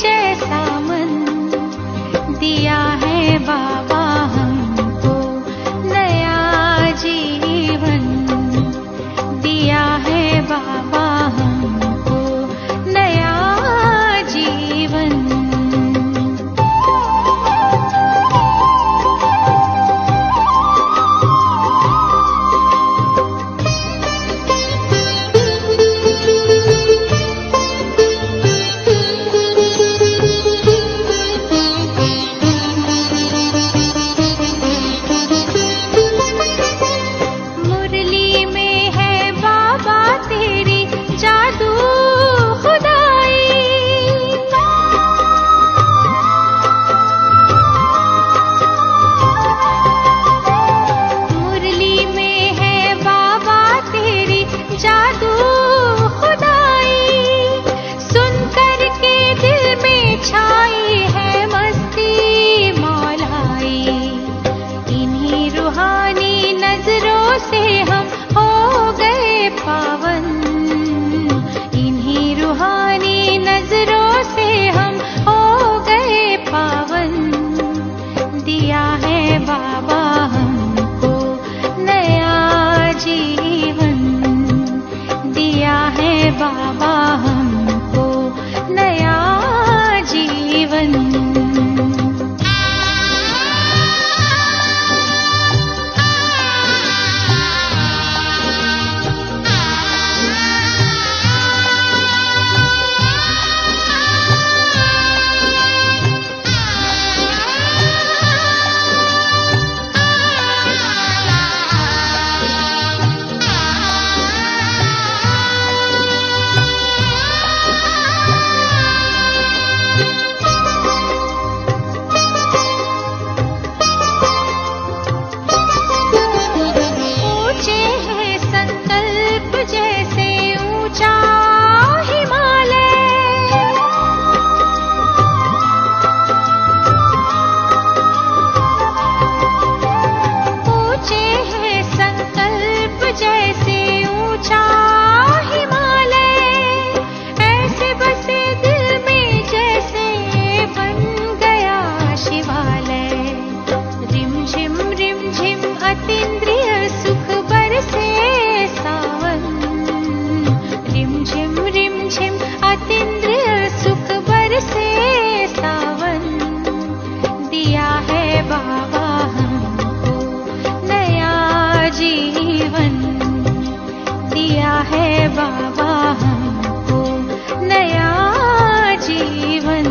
जैसा मन दिया है बाबा हमको, नया जीवन दिया है बाबा हमको, नया जीवन। बाबा हमको नया जीवन। बाबा हमको नया जीवन।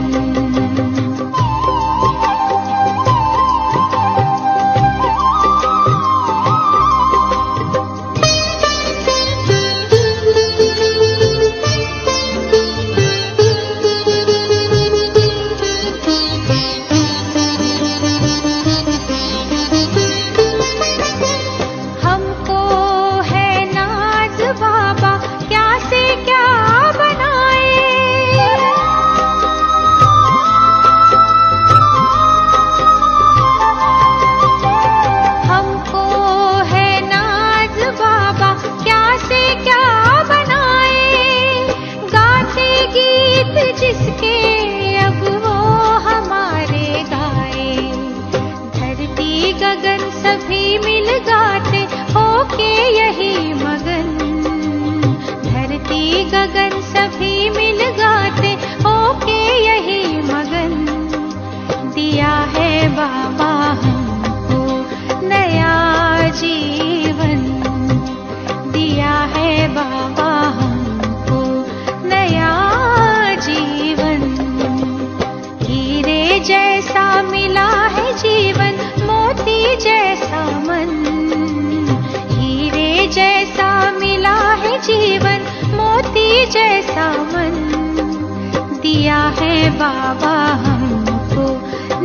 गगन सभी मिल गाते होके यही मगन, धरती गगन सभी मिल गाते होके यही मगन। दिया है बाबा हमको नया जीवन, दिया है बाबा हमको नया जीवन। हीरे जैसा मिला है जीवन, मोती जैसा मन, हीरे जैसा मिला है जीवन, मोती जैसा मन। दिया है बाबा हमको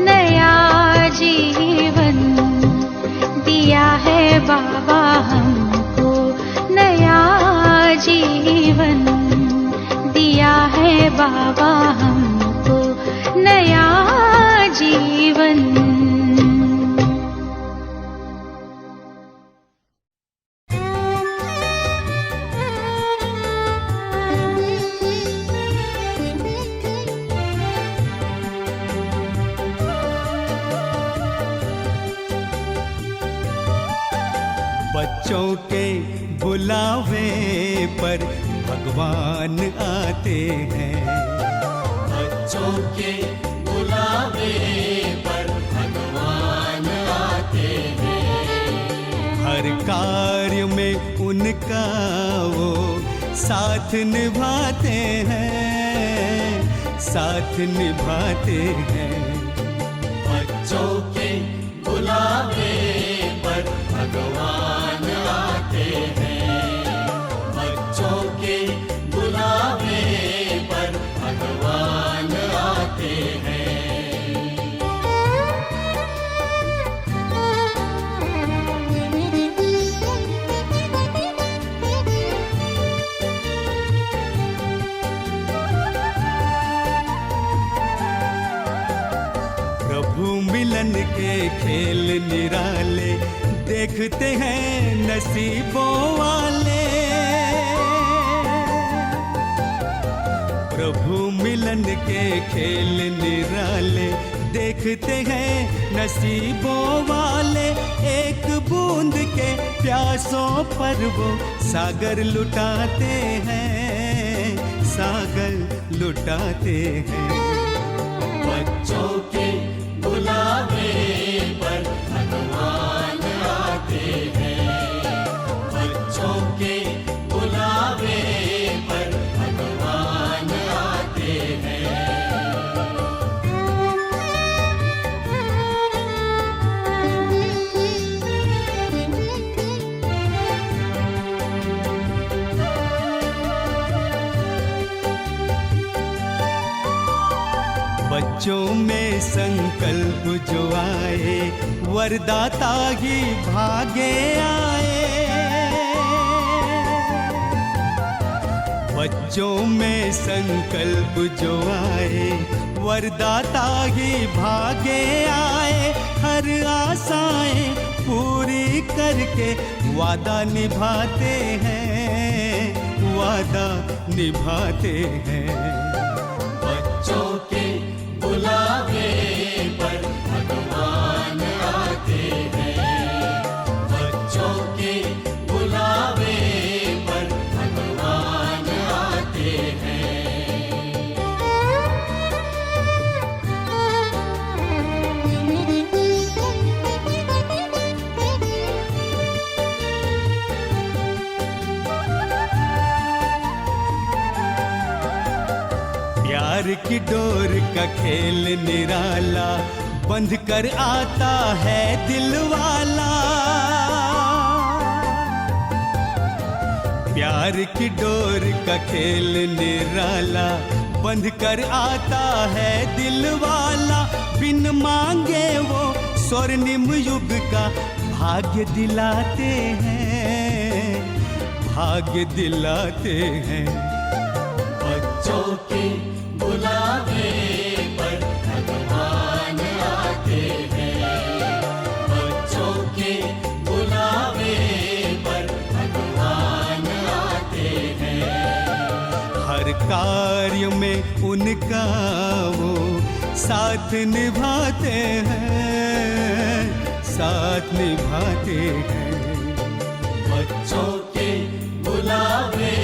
नया जीवन, दिया है बाबा हमको नया जीवन, दिया है बाबा हमको नया जीवन। बच्चों के बुलावे पर भगवान आते हैं। बच्चों के बुलावे पर भगवान आते हैं। हर कार्य में उनका वो साथ निभाते हैं, साथ निभाते हैं। बच्चों के बुलावे पर भगवान आते हैं। बच्चों के बुलावे पर भगवान आते हैं। प्रभु मिलन के खेल निराले देखते हैं नसीबों वाले। प्रभु मिलन के खेल निराले देखते हैं नसीबों वाले। एक बूंद के प्यासों पर वो सागर लुटाते हैं, सागर लुटाते हैं। बच्चों के बुलावे पर भगवान आते हैं। बच्चों के बुलावे पर भगवान आते हैं। बच्चों में संकल्प जो आए वरदाता ही भागे आए। बच्चों में संकल्प जो आए वरदाता ही भागे आए। हर आशाएं पूरी करके वादा निभाते हैं, वादा निभाते हैं। बच्चों के बुलावे पर भगवान आते हैं। बच्चों के बुलावे पर भगवान आते हैं। प्यार की डोर का खेल निराला बंध कर आता है दिल वाला। प्यार की डोर का खेल निराला बंध कर आता है दिल वाला। बिन मांगे वो स्वर्णिम युग का भाग्य दिलाते हैं, भाग्य दिलाते हैं। बच्चों के बुलावे पर भगवान आते हैं। बच्चों के बुलावे पर भगवान आते हैं। हर कार्य में उनका वो साथ निभाते हैं, साथ निभाते हैं। बच्चों के बुलावे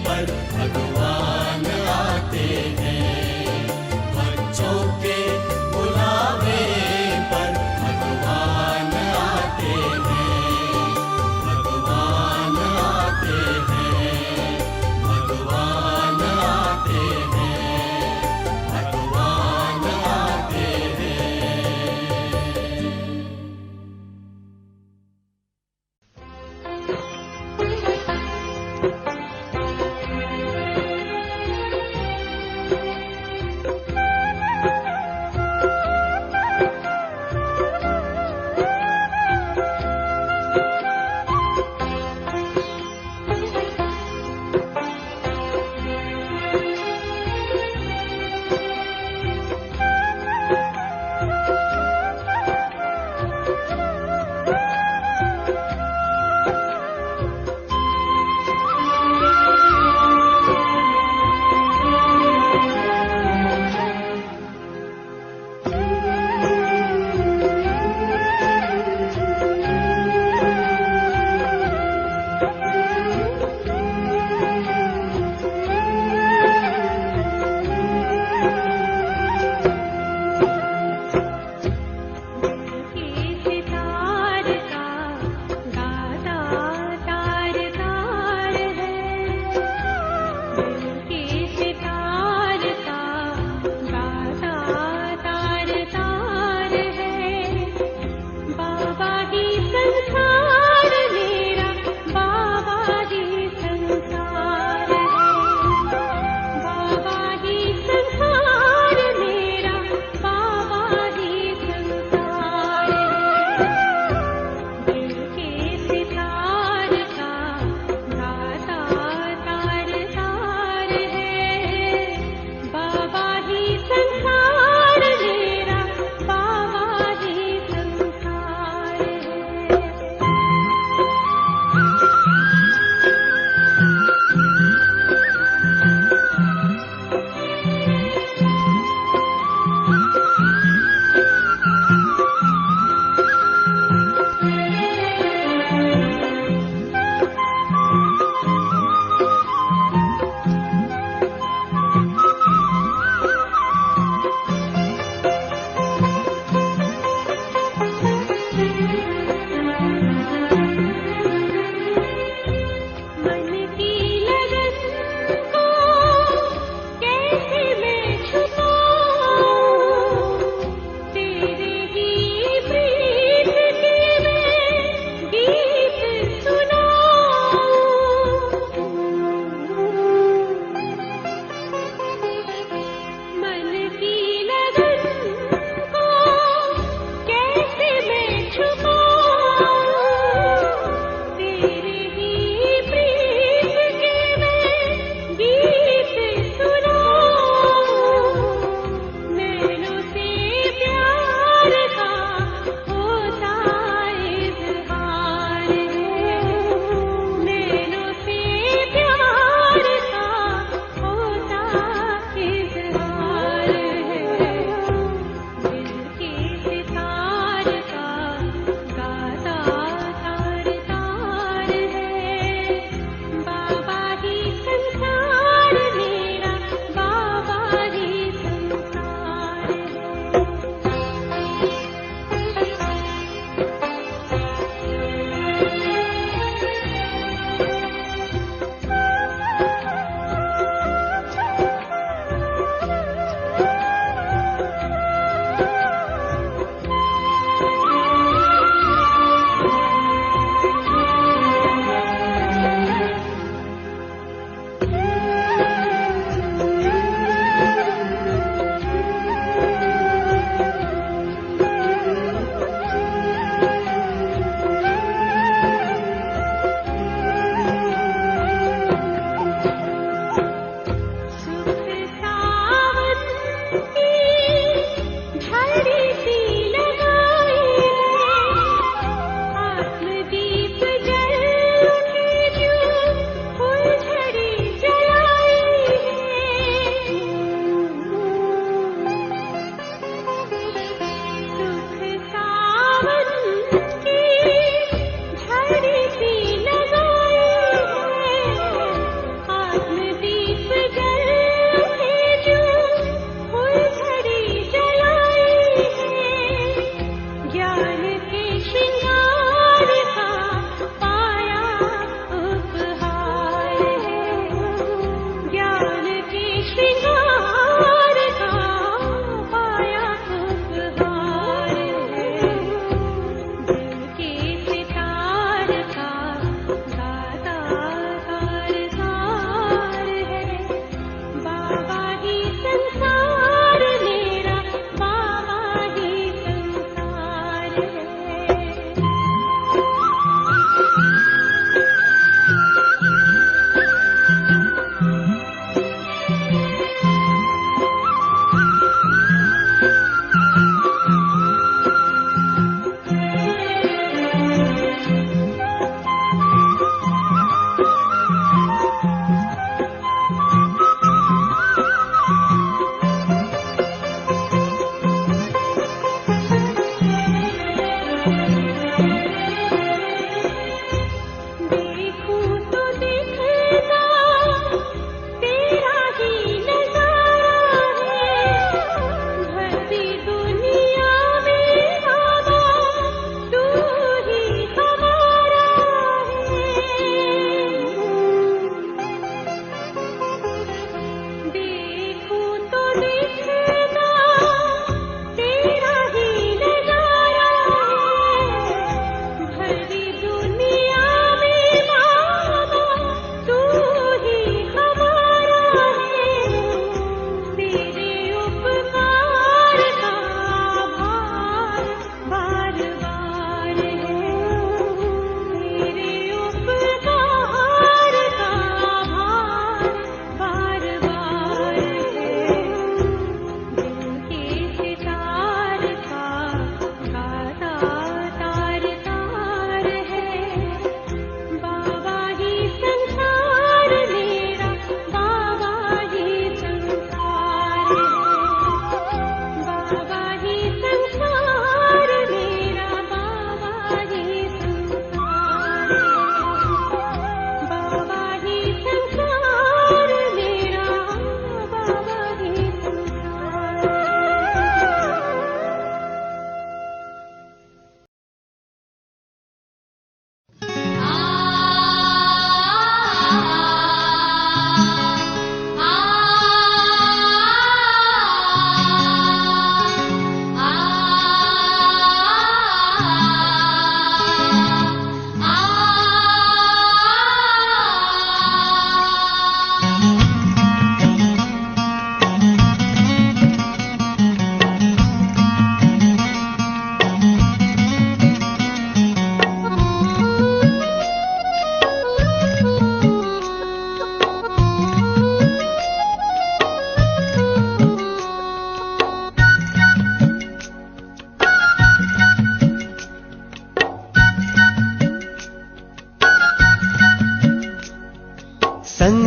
पर भगवान आते हैं। बच्चों के बुलावे पर भगवान आते हैं। भगवान आते हैं। भगवान आते हैं। भगवान आते हैं।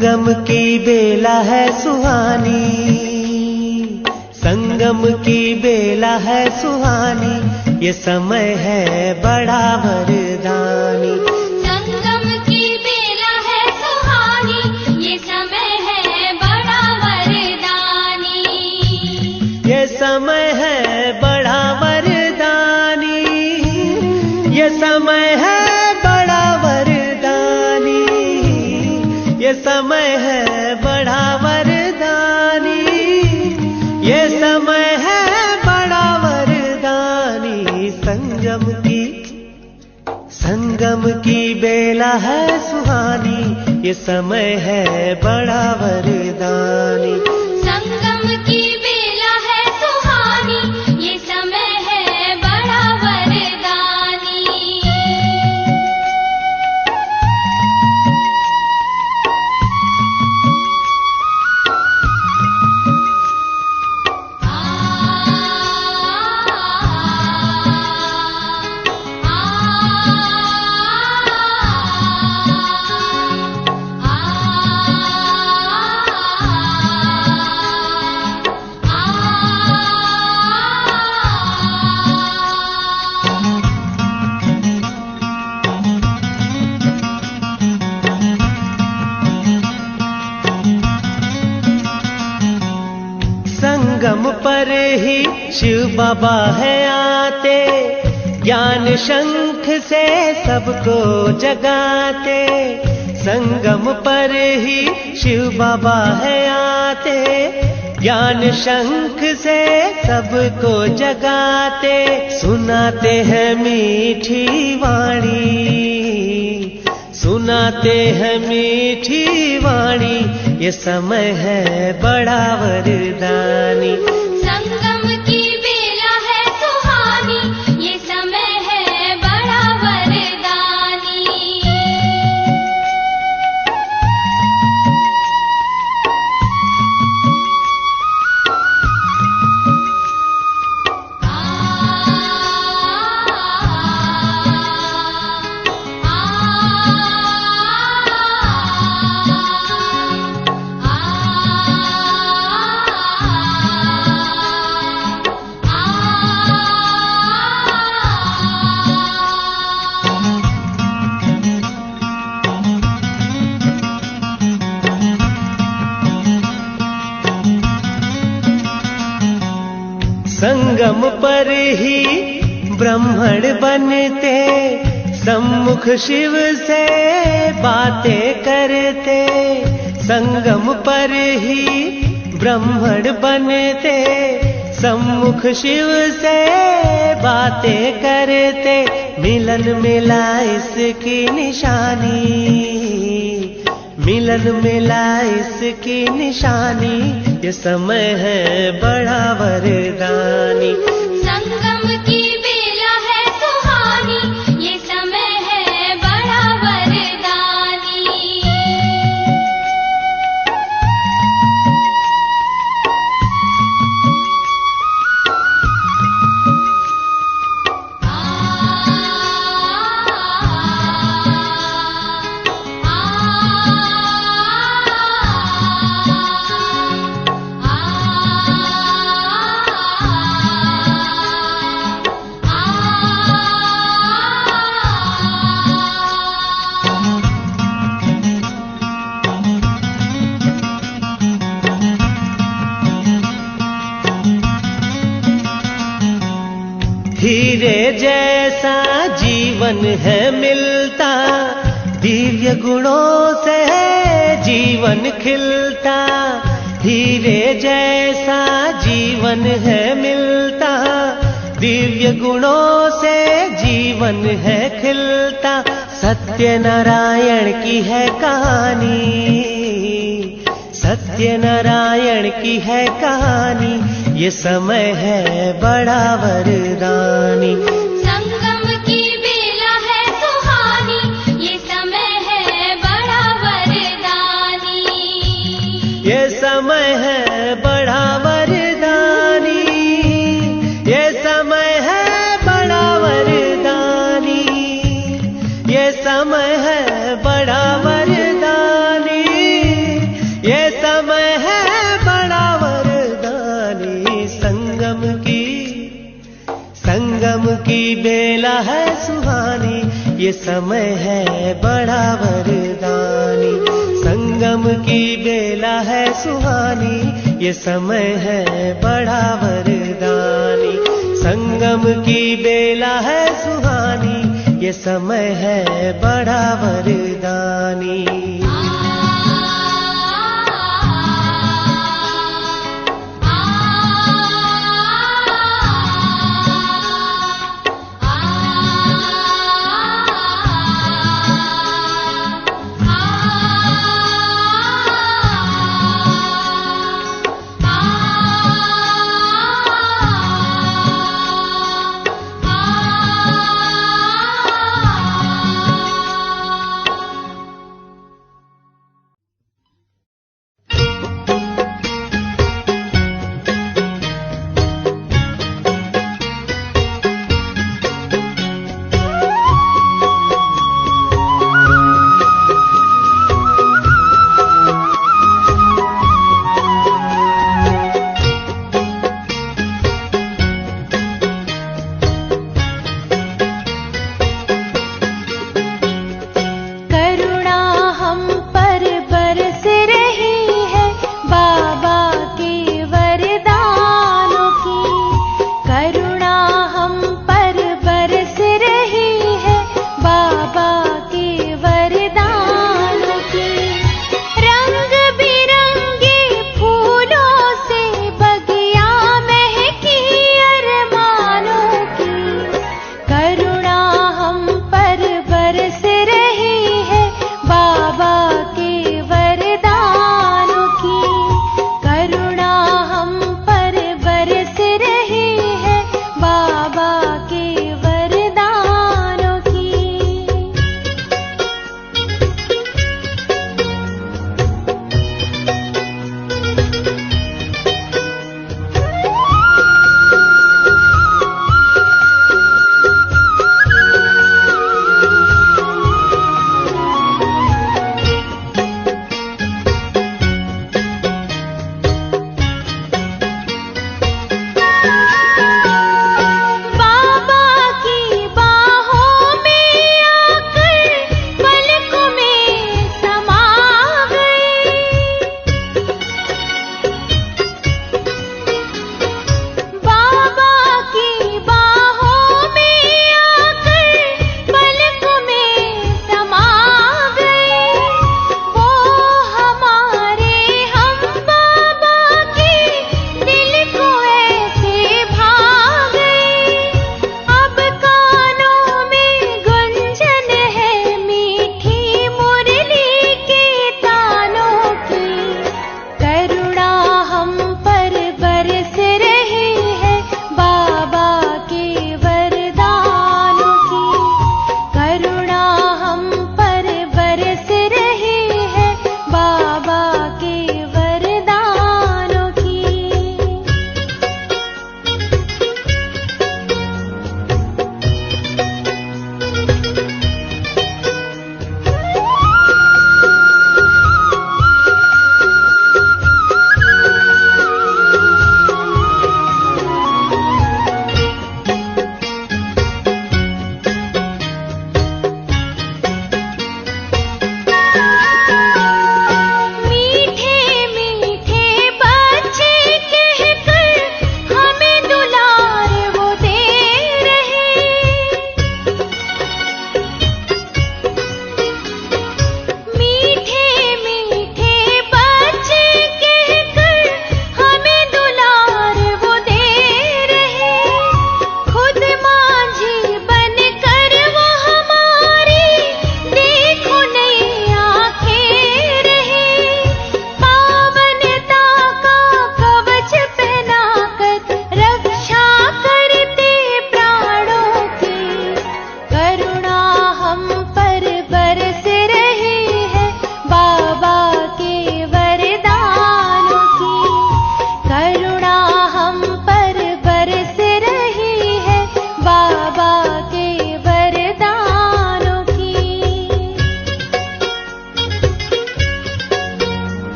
संगम की बेला है सुहानी, संगम की बेला है सुहानी, ये समय है बड़ा वरदानी। संगम की बेला है सुहानी, ये समय है बड़ा वरदानी। ये समय है बड़ा वरदानी, ये समय है बड़ा वरदानी, ये समय है बड़ा वरदानी, ये समय है बड़ा वरदानी। संगम की बेला है सुहानी, ये समय है बड़ा वरदानी। संगम की बेला है सुहानी, ये समय है बड़ा वरदानी। संगम पर ही शिव बाबा है आते, ज्ञान शंख से सबको जगाते। संगम पर ही शिव बाबा है आते, ज्ञान शंख से सबको जगाते। सुनाते हैं मीठी वाणी, सुनाते हैं मीठी वाणी, ये समय है बड़ा वरदानी। संगम की बेला है सुहानी, ये समय है बड़ा वरदानी। संगम पर ही ब्राह्मण बनते, सम्मुख शिव से बातें करते। संगम पर ही ब्राह्मण बनते, सम्मुख शिव से बातें करते। मिलन मिला इसकी निशानी, मिलन मिला इसकी निशानी, ये समय है बड़ा वरदानी। संगम की बेला है सुहानी, ये समय है बड़ा वरदानी। हीरे जैसा जीवन है मिलता, दिव्य गुणों से जीवन खिलता। हीरे जैसा जीवन है मिलता, दिव्य गुणों से जीवन है खिलता। सत्यनारायण की है कहानी, सत्यनारायण की है कहानी, ये समय है बड़ा वरदानी। संगम की बेला है सुहानी, ये समय है बड़ा वरदानी। ये समय है बड़ा वरदानी, ये समय है बड़ा वरदानी, ये समय है बड़ा वरदानी, ये समय है बड़ा वरदानी। संगम की बेला है सुहानी, ये समय है बड़ा वरदानी। संगम की बेला है सुहानी, ये समय है बड़ा वरदानी।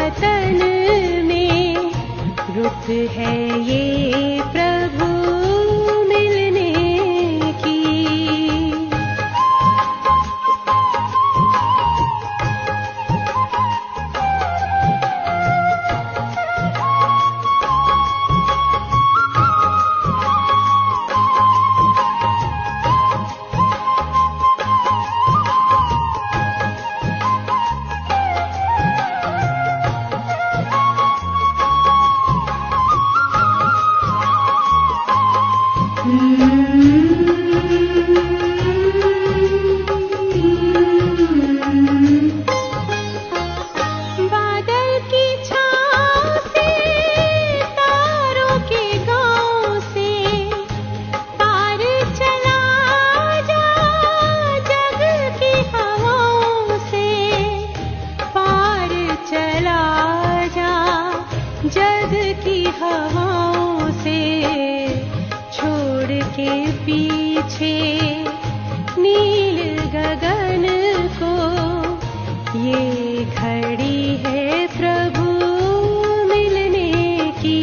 वतन में रुत है ये प्रभु मिलने की। बादल की छाँव से, तारों के गाँव से पार चला जा, जग की हवाओं से पार चला जा, जग की हवाओं से छोड़ के पीछे नील गगन को। ये घड़ी है प्रभु मिलने की।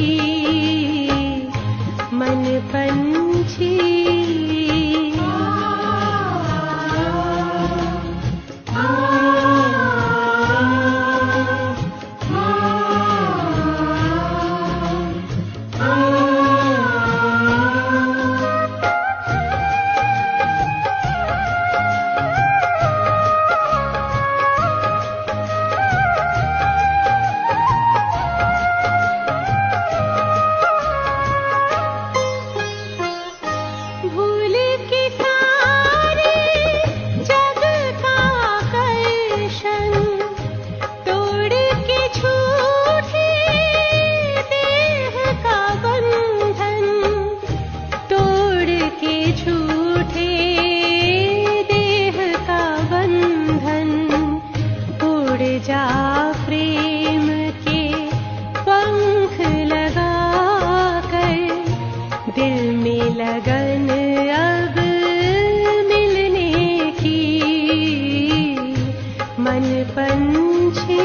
मन पंछी भूल के सारे जग का आकर्षण, तोड़ के झूठे देह का बंधन, तोड़ के झूठे देह का बंधन। उड़ जा प्रेम के पंख लगा कर, दिल में लगन अब मिलने की। मन पंछी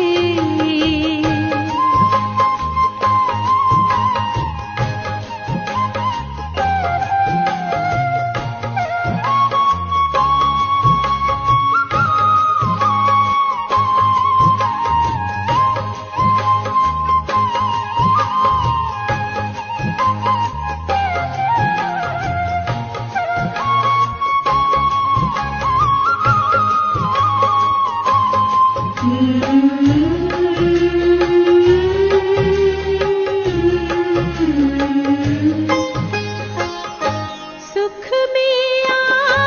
सुख में आओ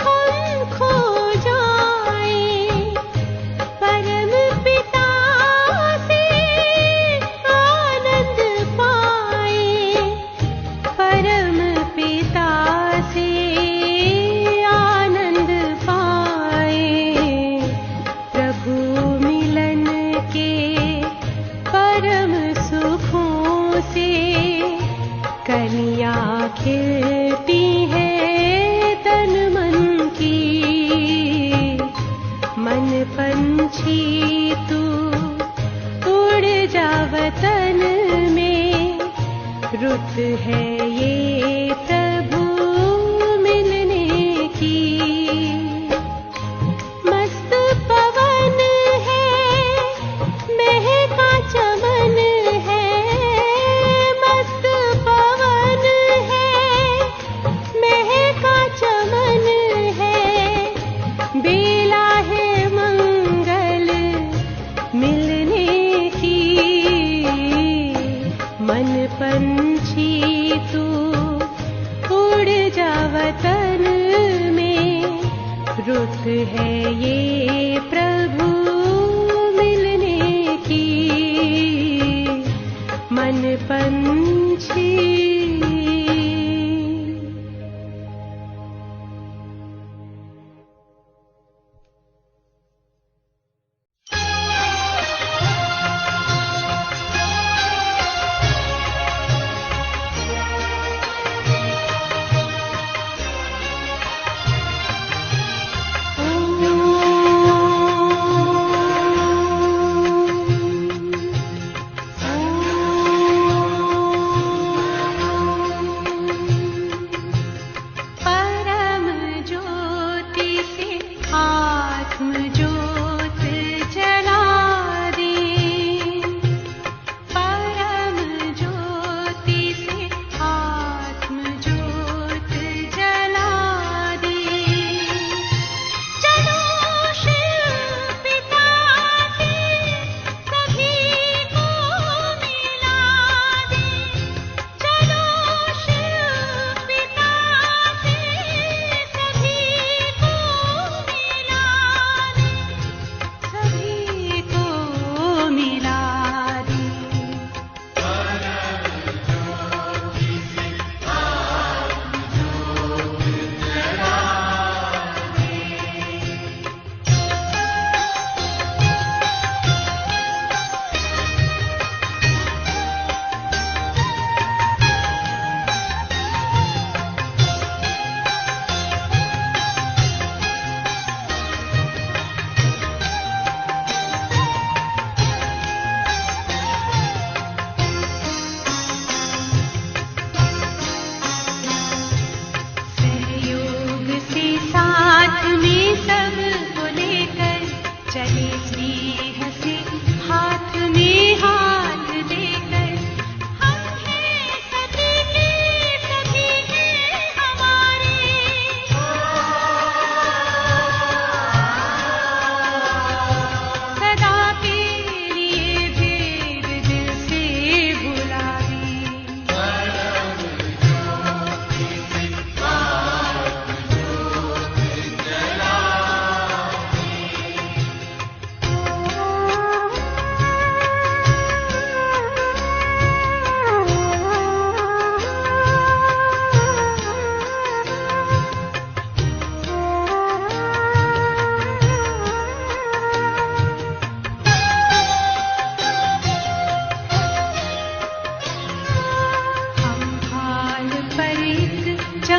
हम खो जाएं, परम पिता से आनंद पाएं, परम पिता से आनंद पाएं। प्रभु मिलन के परम सुखों से कलियां खिलती है तन मन की। मन पंछी तू उड़ जा वतन में, रुत है ये प्रभु मिलने की। मस्त पवन है, महका चमन है, मस्त पवन है, महका चमन है। बेला है मंगल मिलने की। मन पंछी तू उड़ जा वतन में, रुत है ये प्रभु मिलने की। मन पंछी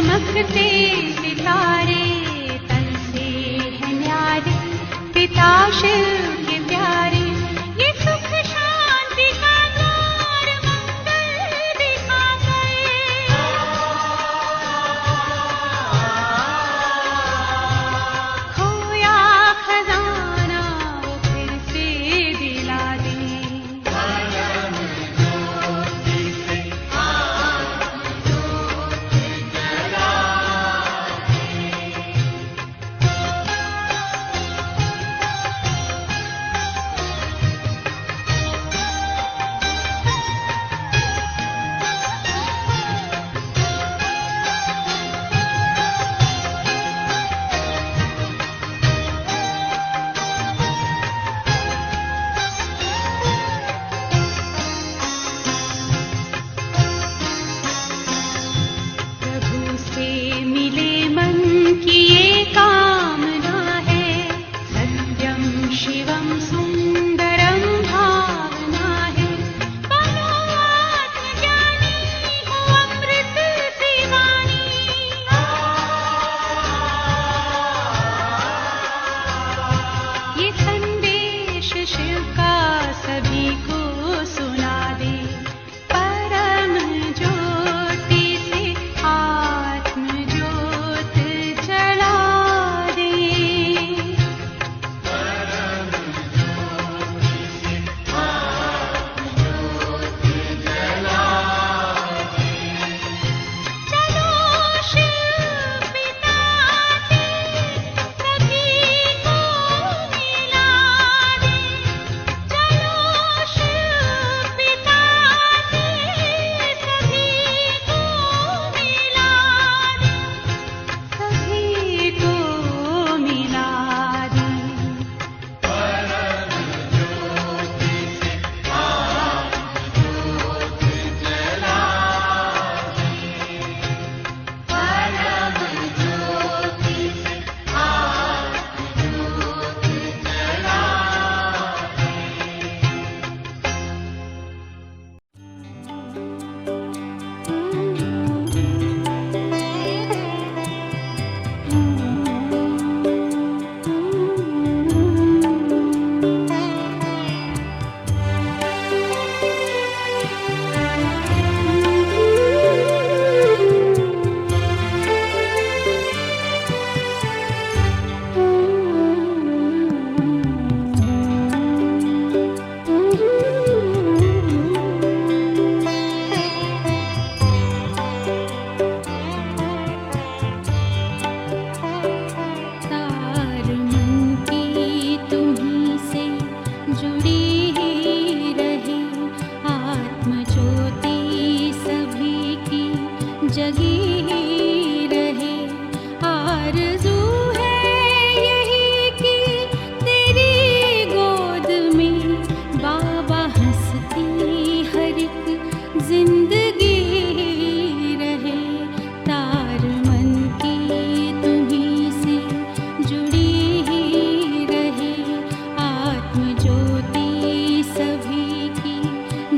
चमकते सितारे तन से है न्यारे, पिता शिव के प्यारे। ये सुख शांति का द्वार मंगल दिखा गए। खोया खजाना वो फिर से दिला दे। प्रभु से मिले मन की ये कामना है, सत्यम शिवम सुंदरम भावना है। बनो आत्मज्ञानी हो अमृत सी वाणी। ये संदेश शिव का सभी को सुना दे। परम ज्योति से आत्म ज्योत जला दे। चलो शिव पिता से सभी को मिला दे। चलो शिव पिता से सभी को मिला दे। सभी को मिला दे। तार मन की तुम्हीं से जुड़ी ही रहे। आत्म ज्योति सभी की जगी ही रहे। आरज़ू है यही कि तेरी गोद में बाबा हंसती हर एक जिंदगी रहे। तार मन की तुम्हीं से जुड़ी ही रहे। आत्म ज्योति सभी की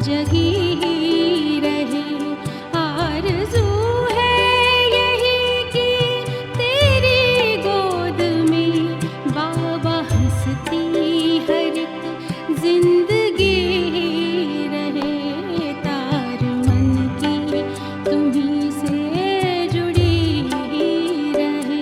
जगी ही रहे। आरज़ू है यही कि तेरी गोद में बाबा हंसती हर एक जिंदगी रहे। तार मन की तुम्हीं से जुड़ी ही रहे।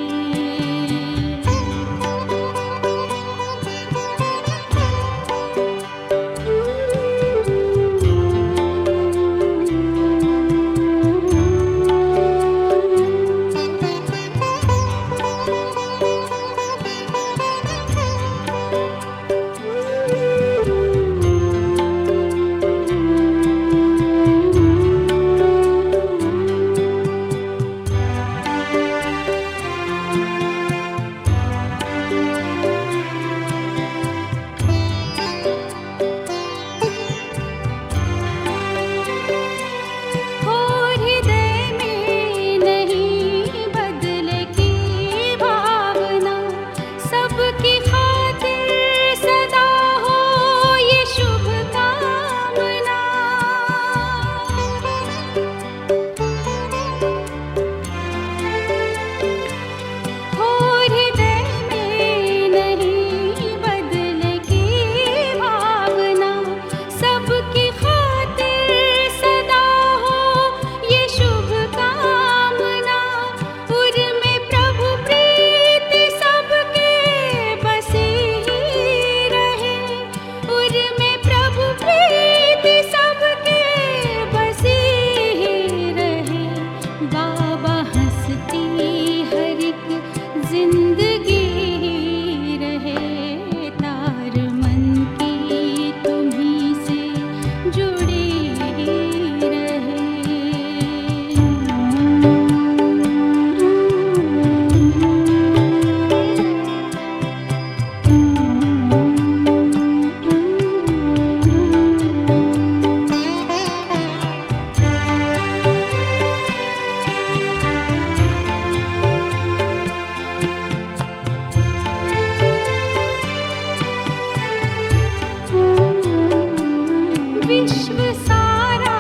विश्व सारा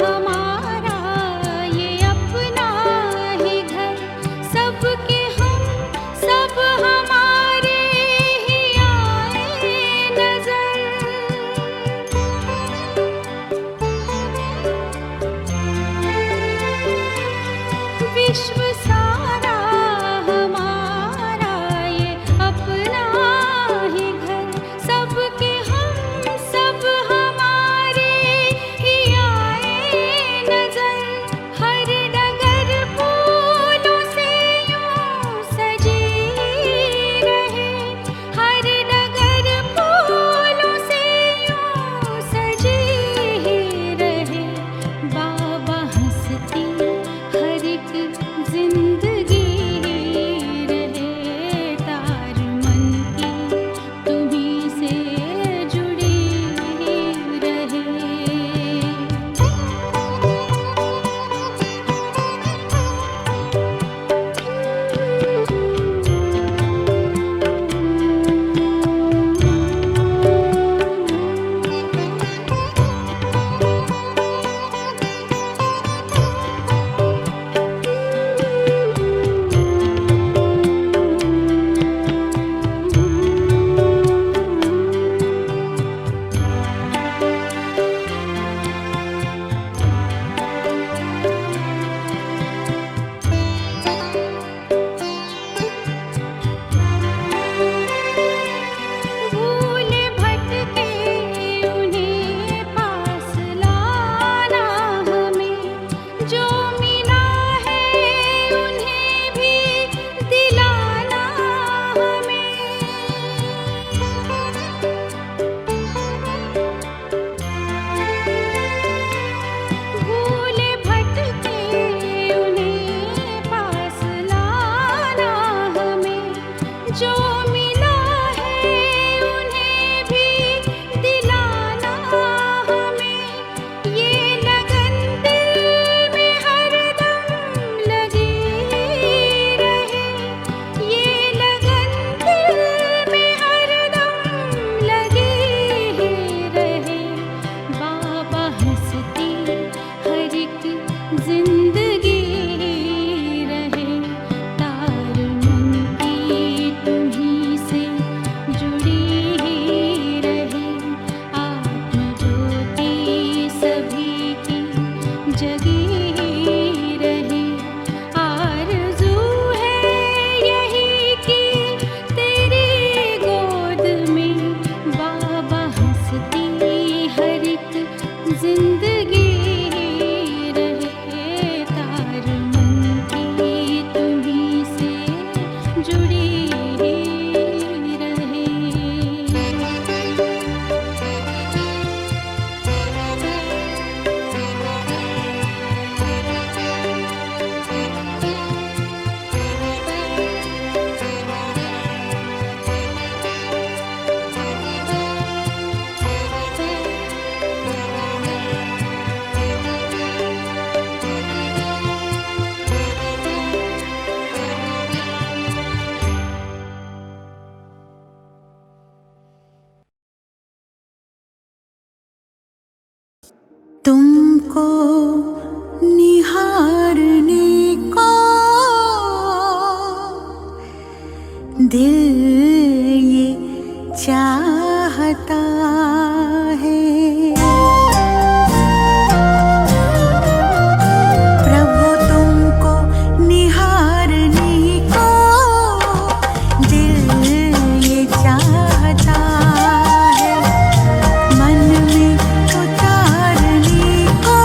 हमारा ये अपना ही घर, सबके हम सब हमारे ही आए नजर। विश्व सारा हमारा ये अपना ही घर, सबके हम सब हमारे ही आए नजर। हर डगर फूलों से यूं सजी रहे, हर डगर फूलों से यूं सजी रहे। बाबा हंसती हर एक जिंदगी रहे, तार मन की तुम्हीं से जुड़ी रहे। भूले भटके उन्हें पास लाना हमें, जो मिला है उन्हें भी दिलाना हमें। भूले भटके उन्हें पास लाना हमें, जो मिला है उन्हें भी दिलाना हमें। ये लगन दिल में हरदम लगी रहे, ये लगन दिल में हरदम लगी रहे। बाबा हंसती हर एक जिंदगी रहे, तार मन की तुम्हीं से जुड़ी रहे। आत्म ज्योति सभी की जगी रहे, आरज़ू है यही कि तेरी गोद में बाबा हंसती हर एक जिंदगी रहे, तार मन की तुम्हीं से जुड़ी रहे। तुमको निहारने को दिल ये चाहता है। प्रभु तुमको निहारने को दिल ये चाहता है। मन में उतारने को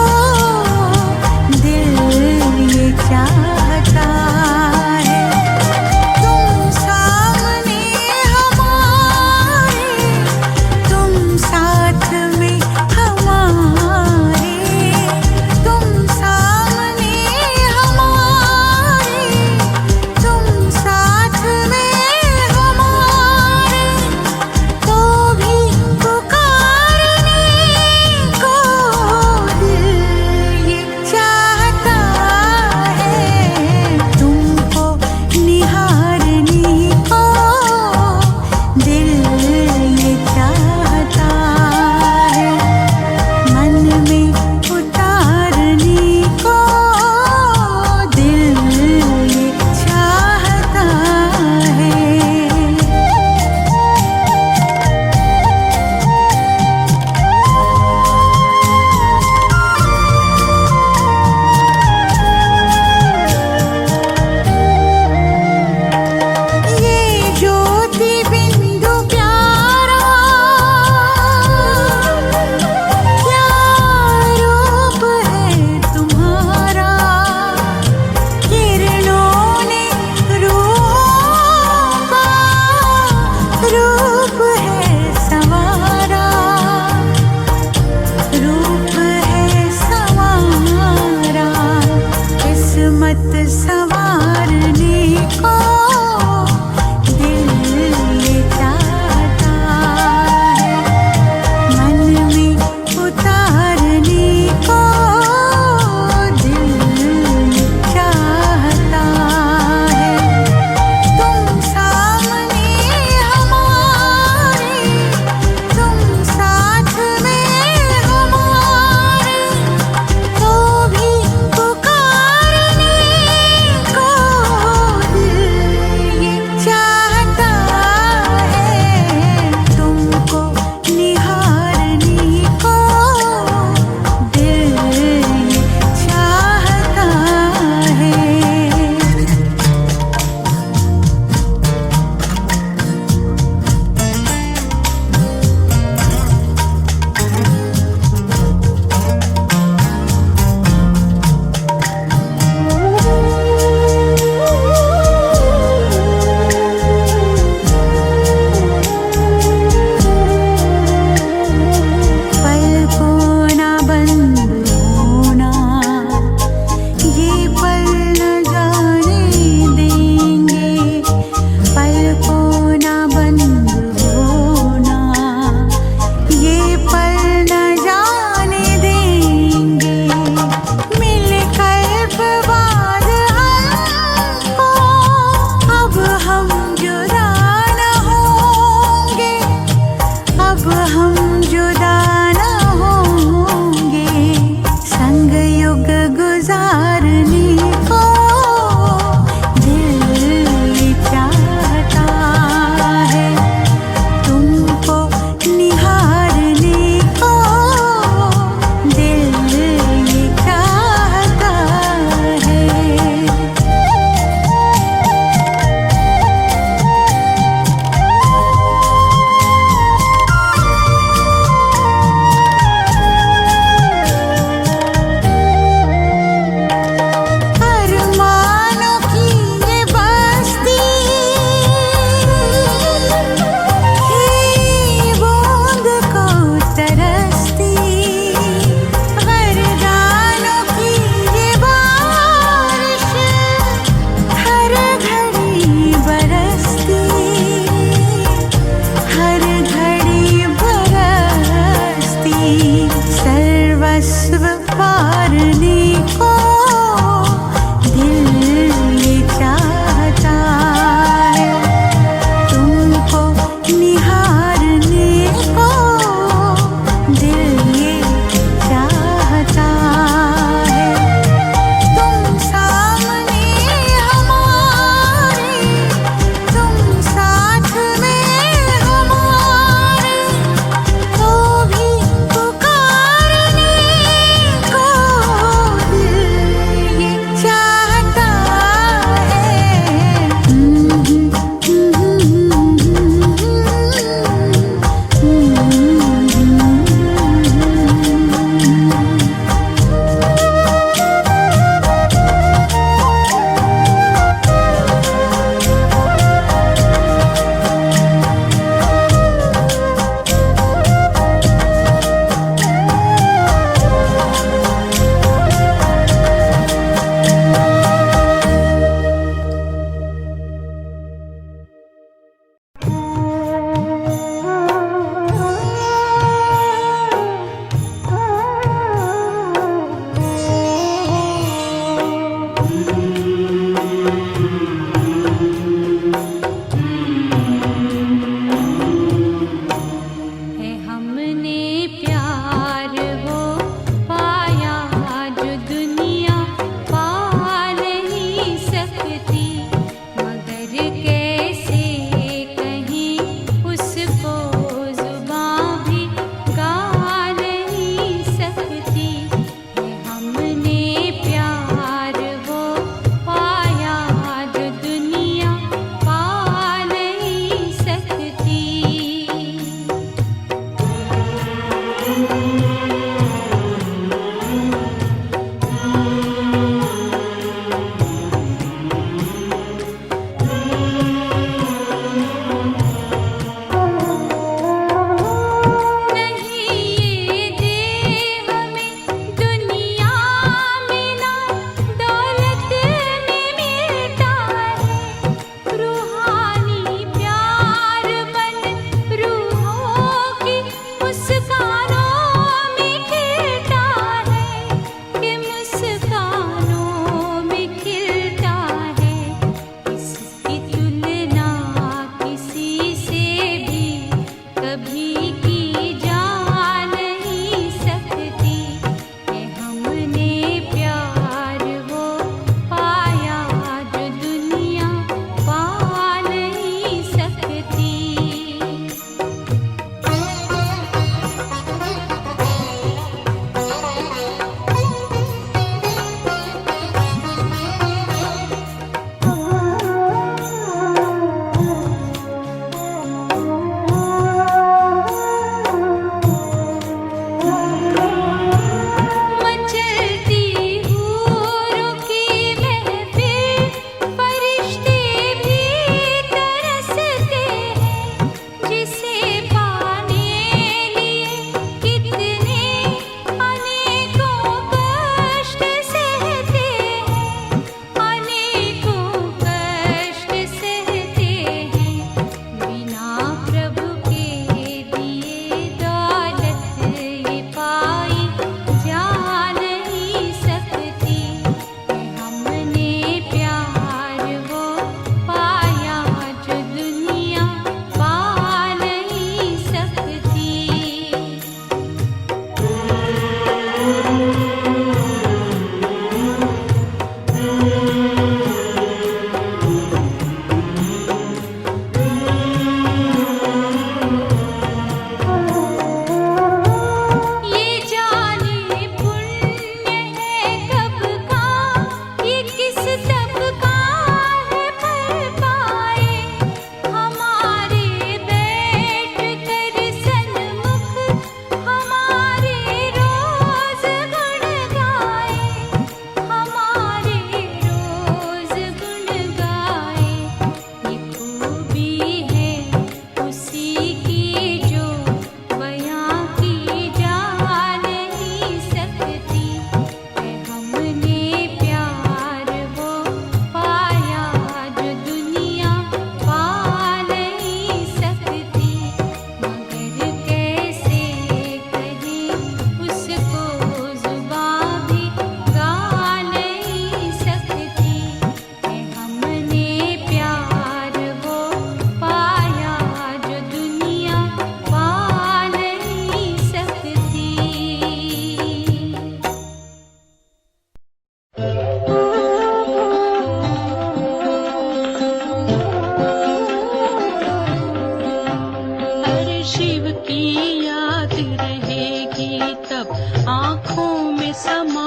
देखे तब आँखों में समा